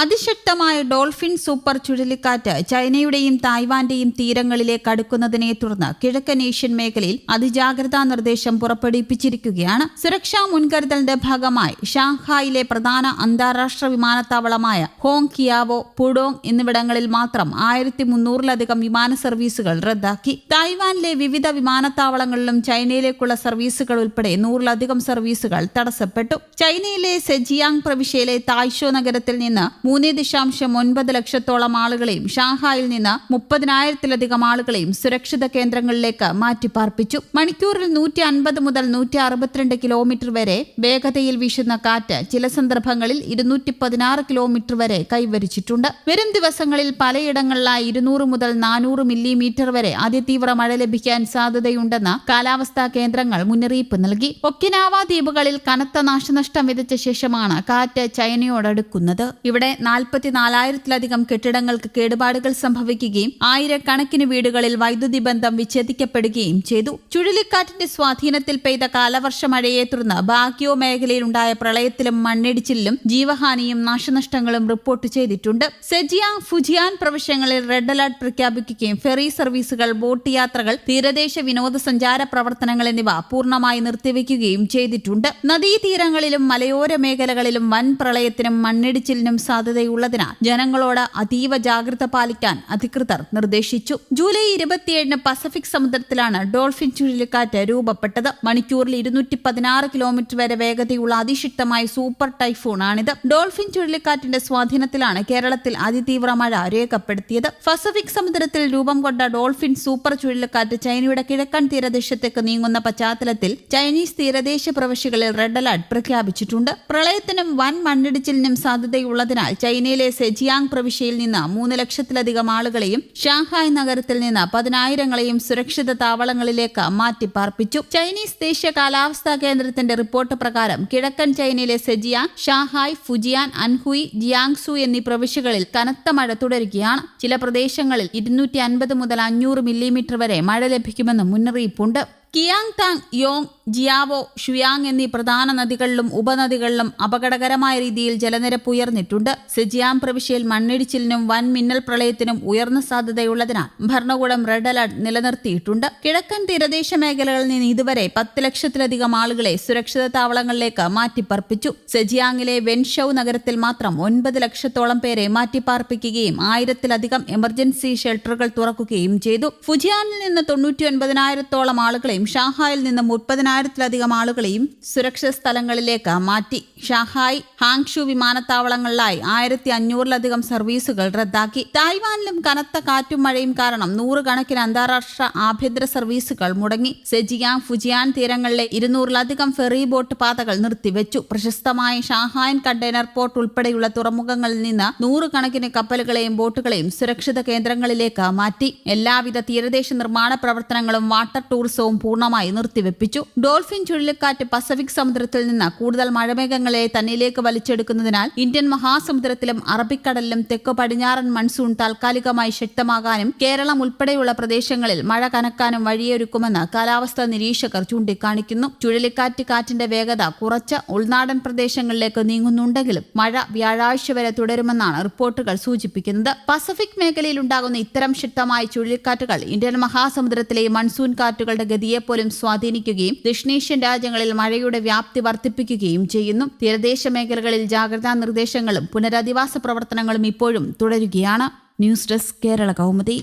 അതിശക്തമായ dolphin super ചുഴലിക്കാറ്റ് ചൈനയുടെയും തായ്വാന്റെയും തീരങ്ങളിലേക്ക് അടുക്കുന്നതിനെ തുടർന്ന് കിഴക്കൻ ഏഷ്യൻ മേഖലയിൽ അതിജാഗ്രതാ നിർദ്ദേശം പുറപ്പെടുവിപ്പിച്ചിരിക്കുകയാണ്. സുരക്ഷാ മുൻകരുതലിന്റെ ഭാഗമായി ഷാങ്ഹായിലെ പ്രധാന അന്താരാഷ്ട്ര വിമാനത്താവളമായ ഹോങ് കിയാവോ, പുഡോങ് എന്നിവിടങ്ങളിൽ മാത്രം 1300-ലധികം വിമാന സർവീസുകൾ റദ്ദാക്കി. തായ്വാനിലെ വിവിധ വിമാനത്താവളങ്ങളിലും ചൈനയിലേക്കുള്ള സർവീസുകൾ ഉൾപ്പെടെ 100-ലധികം സർവീസുകൾ തടസ്സപ്പെട്ടു. ചൈനയിലെ സെജിയാങ് പ്രവിശ്യയിലെ തായ്ഷോ നഗരത്തിൽ നിന്ന് 3.9 ലക്ഷത്തോളം ആളുകളെയും ഷാങ്ഹായിൽ നിന്ന് 30,000-ലധികം ആളുകളെയും സുരക്ഷിത കേന്ദ്രങ്ങളിലേക്ക് മാറ്റിപ്പാർപ്പിച്ചു. മണിക്കൂറിൽ 150 മുതൽ 162 കിലോമീറ്റർ വരെ വേഗതയിൽ വീശുന്ന കാറ്റ് ചില സന്ദർഭങ്ങളിൽ 216 കിലോമീറ്റർ വരെ കൈവരിച്ചിട്ടുണ്ട്. വരും ദിവസങ്ങളിൽ പലയിടങ്ങളിലായി 200 മുതൽ 400 മില്ലിമീറ്റർ വരെ അതിതീവ്ര മഴ ലഭിക്കാൻ സാധ്യതയുണ്ടെന്ന് കാലാവസ്ഥാ കേന്ദ്രങ്ങൾ മുന്നറിയിപ്പ് നൽകി. ഒക്കിനാവ ദ്വീപുകളിൽ കനത്ത നാശനഷ്ടം വിതച്ച ശേഷമാണ് കാറ്റ് ചൈനയോടടുക്കുന്നത്. ഇവിടെ 44,000-ലധികം കെട്ടിടങ്ങൾക്ക് കേടുപാടുകൾ സംഭവിക്കുകയും ആയിരക്കണക്കിന് വീടുകളിൽ വൈദ്യുതി ബന്ധം വിച്ഛേദിക്കപ്പെടുകയും ചെയ്തു. ചുഴലിക്കാറ്റിന്റെ സ്വാധീനത്തിൽ പെയ്ത കാലവർഷ മഴയെ തുടർന്ന് ബാഗ്യോ മേഖലയിലുണ്ടായ പ്രളയത്തിലും മണ്ണിടിച്ചിലും ജീവഹാനിയും നാശനഷ്ടങ്ങളും റിപ്പോർട്ട് ചെയ്തിട്ടുണ്ട്. സെജിയാങ്, ഫുജിയാൻ പ്രവിശ്യങ്ങളിൽ റെഡ് അലർട്ട് പ്രഖ്യാപിക്കുകയും ഫെറി സർവീസുകൾ, ബോട്ട് യാത്രകൾ, തീരദേശ വിനോദസഞ്ചാര പ്രവർത്തനങ്ങൾ എന്നിവ പൂർണ്ണമായി നിർത്തിവെക്കുകയും ചെയ്തിട്ടുണ്ട്. നദീതീരങ്ങളിലും മലയോര മേഖലകളിലും വൻ പ്രളയത്തിനും മണ്ണിടിച്ചിലിനും സാധ്യതയുള്ളതിനാൽ ജനങ്ങളോട് അതീവ ജാഗ്രത പാലിക്കാൻ അധികൃതർ നിർദ്ദേശിച്ചു. ജൂലൈ 27-ന് പസഫിക് സമുദ്രത്തിലാണ് ഡോൾഫിൻ ചുഴലിക്കാറ്റ് രൂപപ്പെട്ടത്. മണിക്കൂറിൽ 216 കിലോമീറ്റർ വരെ വേഗതയുള്ള അതിശക്തമായ സൂപ്പർ ടൈഫൂൺ ആണിത്. ഡോൾഫിൻ ചുഴലിക്കാറ്റിന്റെ സ്വാധീനത്തിലാണ് കേരളത്തിൽ അതിതീവ്ര മഴ രേഖപ്പെടുത്തിയത്. പസഫിക് സമുദ്രത്തിൽ രൂപം കൊണ്ട ഡോൾഫിൻ സൂപ്പർ ചുഴലിക്കാറ്റ് ചൈനയുടെ കിഴക്കൻ തീരദേശത്തേക്ക് നീങ്ങുന്ന പശ്ചാത്തലത്തിൽ ചൈനീസ് തീരദേശ പ്രവിശ്യകളിൽ റെഡ് അലർട്ട് പ്രഖ്യാപിച്ചിട്ടുണ്ട്. പ്രളയത്തിനും വൻ മണ്ണിടിച്ചിലിനും സാധ്യതയുള്ളതിനാൽ ചൈനയിലെ സെജിയാങ് പ്രവിശ്യയിൽ നിന്ന് 3 ലക്ഷത്തിലധികം ആളുകളെയും ഷാങ്ഹായ് നഗരത്തിൽ നിന്ന് 10,000-ങ്ങളെയും സുരക്ഷിത താവളങ്ങളിലേക്ക് മാറ്റിപ്പാർപ്പിച്ചു. ചൈനീസ് ദേശീയ കാലാവസ്ഥാ കേന്ദ്രത്തിന്റെ റിപ്പോർട്ട് പ്രകാരം കിഴക്കൻ ചൈനയിലെ സെജിയാങ്, ഷാങ്ഹായ്, ഫുജിയാൻ, അൻഹുയി, ജിയാങ്സു എന്നീ പ്രവിശ്യകളിൽ കനത്ത മഴ തുടരുകയാണ്. ചില പ്രദേശങ്ങളിൽ 250 മുതൽ 500 മില്ലിമീറ്റർ വരെ മഴ ലഭിക്കുമെന്നും മുന്നറിയിപ്പുണ്ട്. കിയാങ് താങ്, യോങ്, ജിയാവോ, ഷുയാങ് എന്നീ പ്രധാന നദികളിലും ഉപനദികളിലും അപകടകരമായ രീതിയിൽ ജലനിരപ്പ് ഉയർന്നിട്ടുണ്ട്. സെജിയാങ് പ്രവിശ്യയിൽ മണ്ണിടിച്ചിലിനും വൻ മിന്നൽ പ്രളയത്തിനും ഉയർന്ന സാധ്യതയുള്ളതിനാൽ ഭരണകൂടം റെഡ് അലർട്ട് നിലനിർത്തിയിട്ടുണ്ട്. കിഴക്കൻ തീരദേശ മേഖലകളിൽ നിന്ന് ഇതുവരെ 10 ലക്ഷത്തിലധികം ആളുകളെ സുരക്ഷിത താവളങ്ങളിലേക്ക് മാറ്റിപ്പാർപ്പിച്ചു. സെജിയാങ്ങിലെ വെൻഷൌ നഗരത്തിൽ മാത്രം 9 ലക്ഷത്തോളം പേരെ മാറ്റിപ്പാർപ്പിക്കുകയും 1000-ലധികം എമർജൻസി ഷെൽട്ടറുകൾ തുറക്കുകയും ചെയ്തു. ഫുജിയാനിൽ നിന്ന് 99,000-ഓളം ആളുകളെയും ഷാങ്ഹായിൽ നിന്ന് 30,000-ലധികം ആളുകളെയും സുരക്ഷിത സ്ഥലങ്ങളിലേക്ക് മാറ്റി. ഷാങ്ഹായ്, ഹാങ്ഷു വിമാനത്താവളങ്ങളിലായി 1,500-ലധികം സർവീസുകൾ റദ്ദാക്കി. തായ്വാനിലും കനത്ത കാറ്റും മഴയും കാരണം 100 കണക്കിന് അന്താരാഷ്ട്ര ആഭ്യന്തര സർവീസുകൾ മുടങ്ങി. സെജിയാങ്, ഫുജിയാൻ തീരങ്ങളിലെ 200-ലധികം ഫെറി ബോട്ട് പാതകൾ നിർത്തിവെച്ചു. പ്രശസ്തമായ ഷാങ്ഹായൻ കണ്ടെയ്നർ പോർട്ട് ഉൾപ്പെടെയുള്ള തുറമുഖങ്ങളിൽ നിന്ന് 100 കണക്കിന് കപ്പലുകളെയും ബോട്ടുകളെയും സുരക്ഷിത കേന്ദ്രങ്ങളിലേക്ക് മാറ്റി. എല്ലാവിധ തീരദേശ നിർമ്മാണ പ്രവർത്തനങ്ങളും വാട്ടർ ടൂറിസവും പൂർണ്ണമായി നിർത്തിവെപ്പിച്ചു. ഡോൾഫിൻ ചുഴലിക്കാറ്റ് പസഫിക് സമുദ്രത്തിൽ നിന്ന് കൂടുതൽ മഴമേഘങ്ങളെ തന്നിലേക്ക് വലിച്ചെടുക്കുന്നതിനാൽ ഇന്ത്യൻ മഹാസമുദ്രത്തിലും അറബിക്കടലിലും തെക്ക് പടിഞ്ഞാറൻ മൺസൂൺ താൽക്കാലികമായി ശക്തമാകാനും കേരളം ഉൾപ്പെടെയുള്ള പ്രദേശങ്ങളിൽ മഴ കനക്കാനും വഴിയൊരുക്കുമെന്ന് കാലാവസ്ഥാ നിരീക്ഷകർ ചൂണ്ടിക്കാണിക്കുന്നു. ചുഴലിക്കാറ്റ് കാറ്റിന്റെ വേഗത കുറച്ച് ഉൾനാടൻ പ്രദേശങ്ങളിലേക്ക് നീങ്ങുന്നുണ്ടെങ്കിലും മഴ വ്യാഴാഴ്ച വരെ തുടരുമെന്നാണ് റിപ്പോർട്ടുകൾ സൂചിപ്പിക്കുന്നത്. പസഫിക് മേഖലയിൽ ഉണ്ടാകുന്ന ഇത്തരം ശക്തമായ ചുഴലിക്കാറ്റുകൾ ഇന്ത്യൻ മഹാസമുദ്രത്തിലെ മൺസൂൺ കാറ്റുകളുടെ ഗതിയെപ്പോലും സ്വാധീനിക്കുകയും ദക്ഷിണേഷ്യൻ രാജ്യങ്ങളിൽ മഴയുടെ വ്യാപ്തി വർദ്ധിപ്പിക്കുകയും ചെയ്യുന്നു. തീരദേശ മേഖലകളിൽ ജാഗ്രതാ നിർദ്ദേശങ്ങളും പുനരധിവാസ പ്രവർത്തനങ്ങളും ഇപ്പോഴും തുടരുകയാണ്. News desk, Kerala Kaumudi.